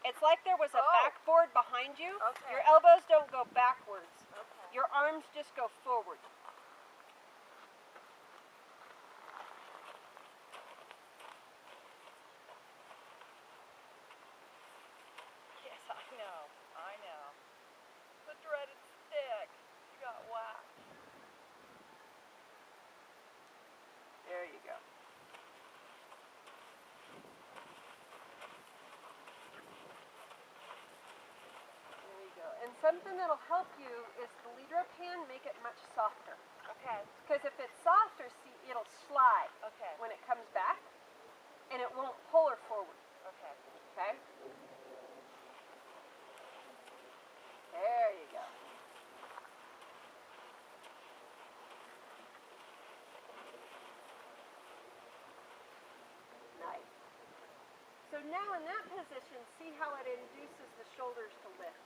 It's like there was a backboard behind you. Okay. Your elbows don't go backwards. Okay. Your arms just go forward. Yes, I know. I know. The dreaded stick. You got whacked. There you go. There you go. And something that'll help you is the leader pan, make it much softer. Okay. Because if it's softer, see, it'll slide Okay. when it comes back, and it won't pull her forward. Okay. Okay? There you go. Nice. So now in that position, see how it induces the shoulders to lift.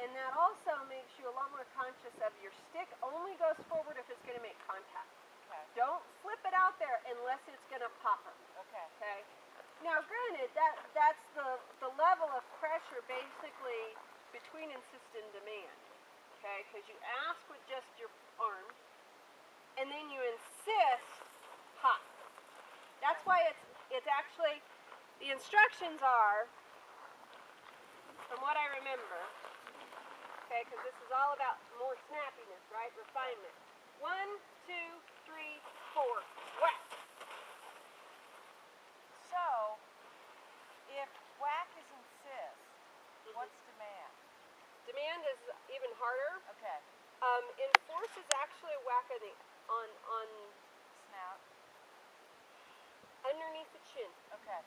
And that also makes you a lot more conscious of your stick only goes forward if it's going to make contact. Okay. Don't flip it out there unless it's going to pop her. Okay. Okay? Now granted, that's the level of pressure basically between insist and demand. Okay? Because you ask with just your arms, and then you insist hop. That's why it's actually, the instructions are, from what I remember, okay, because this is all about more snappiness, right? Refinement. 1, 2, 3, 4, whack. So, if whack is insist, what's demand? Demand is even harder. Okay. Enforce is actually a whack on Snout. underneath the chin. Okay.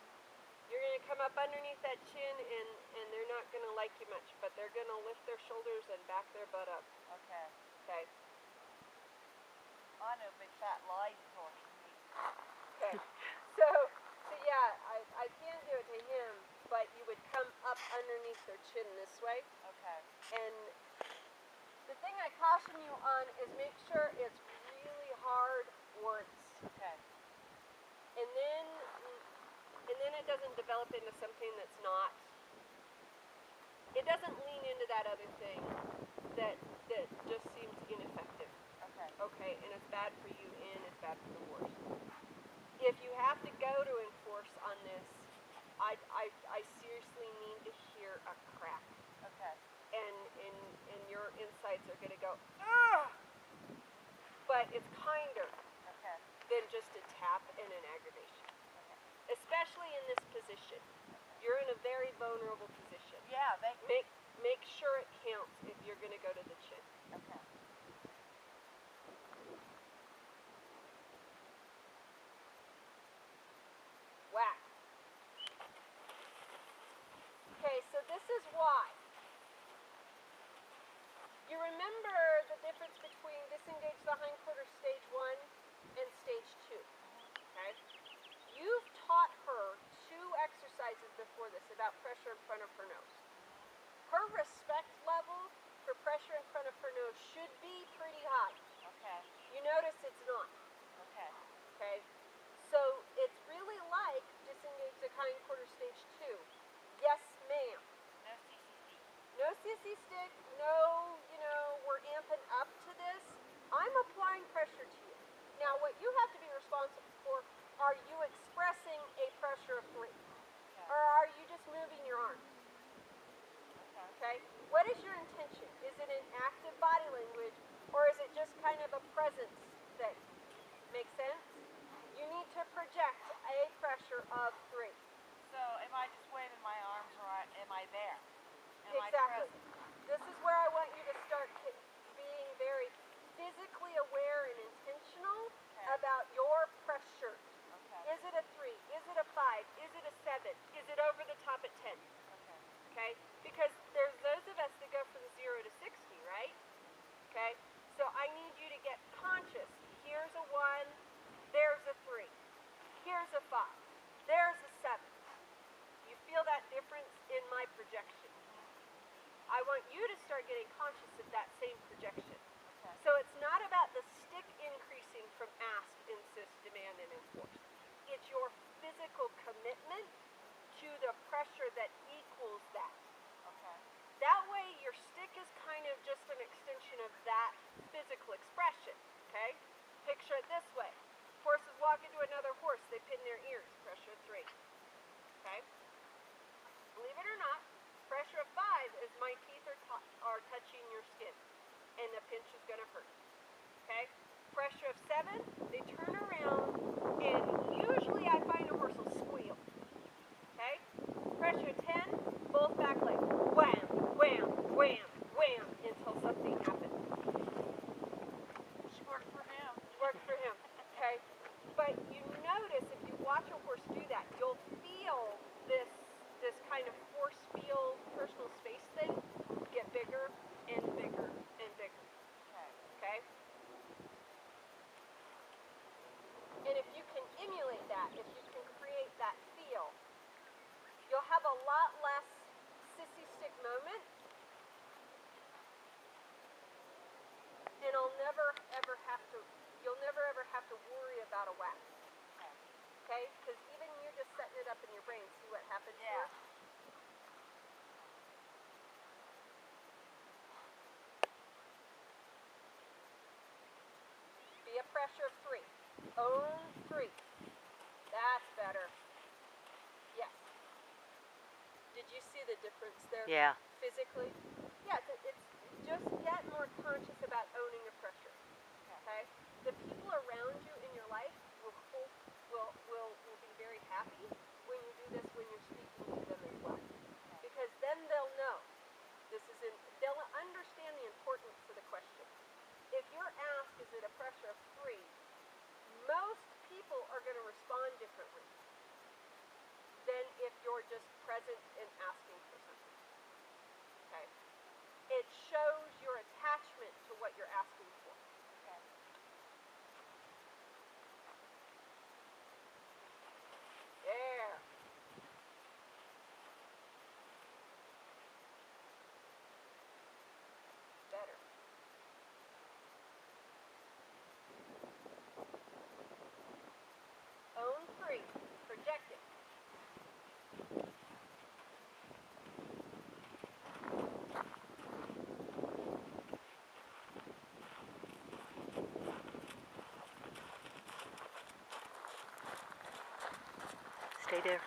You're going to come up underneath that chin, and they're not going to like you much, but they're going to lift their shoulders and back their butt up. Okay. Okay? I know big fat light torture me. Okay. So yeah, I can do it to him, but you would come up underneath their chin this way. Okay. And the thing I caution you on is make sure it's really hard once. Okay. And then it doesn't develop into something that's not. It doesn't lean into that other thing that just seems ineffective. Okay. Okay, and it's bad for you and it's bad for the horse. If you have to go to enforce on this, I seriously need to hear a crack. Okay. And your insides are going to go, ugh! But it's kinder Okay. than just a tap and an aggravation. Okay. Especially in this position. You're in a very vulnerable position. Yeah, Make sure it counts if you're going to go to the chin. Okay. Whack. Okay, so this is why. You remember the difference between disengage the hindquarters stage 1 and stage 2. Okay? You've taught her 2 exercises before this about pressure in front of her nose. Her respect level for pressure in front of her nose should be pretty high. Okay. You notice it's not. Okay. Okay? So it's really like disengage the hindquarters stage 2. Yes, ma'am. No CCC. No sissy stick, no, we're amping up to this. I'm applying pressure to you. Now, what you have to be responsible for, are you expressing a pressure of 3? Okay. Or are you just moving your arms? Okay. Okay? What is your intention? Is it an active body language, or is it just kind of a presence thing? Make sense? You need to project a pressure of 3. So, am I just waving my arms, or am I there? Am I Exactly. present? This is where I want you to start being very physically aware and intentional about your pressure. Okay. Is it a 3? Is it a 5? Is it a 7? Is it over the top at 10? Okay. Okay? Because there's those of us that go from 0 to 60, right? Okay? So I need you to get conscious. Here's a 1. There's a 3. Here's a 5. There's a 7. You feel that difference in my projection? I want you to start getting conscious of that same projection. Okay. So it's not about the stick increasing from ask, insist, demand, and enforce. It's your physical commitment to the pressure that that equals that. Okay. That way your stick is kind of just an extension of that physical expression, okay? Picture it this way. Horses walk into another horse, they pin their ears, pressure of 3, okay? Believe it or not, pressure of 5 is my teeth are touching your skin, and the pinch is going to hurt, okay? Pressure of 7, they turn around, and usually I find a horse will squeal, okay? Pressure of 10, both back legs, wham, wham, wham, wham, until something happens. She worked for him. Worked for him, okay? But you notice if you watch a horse do that, you'll feel this kind of force field, personal space thing get bigger and bigger and bigger, okay? And if you can emulate that, if you can create that feel, you'll have a lot less sissy stick moment, and you'll never ever have to worry about a whack. Okay? Because even you just setting it up in your brain, see what happens here? Be a pressure of 3. Own 3. That's better. Yes. Did you see the difference there? Yeah. Physically? Yeah, it's just get more conscious about owning a pressure. Okay? The people around you in your life will be very happy when you do this, when you're speaking to them as well. Because then they'll know. They'll understand the importance of the question. If you're asked, is it a pressure of 3, most people are going to respond differently than if you're just present and asking for something. Okay? It shows your attachment to what you're asking for. Okay. There. Better. Own 3. Project it. Stay there.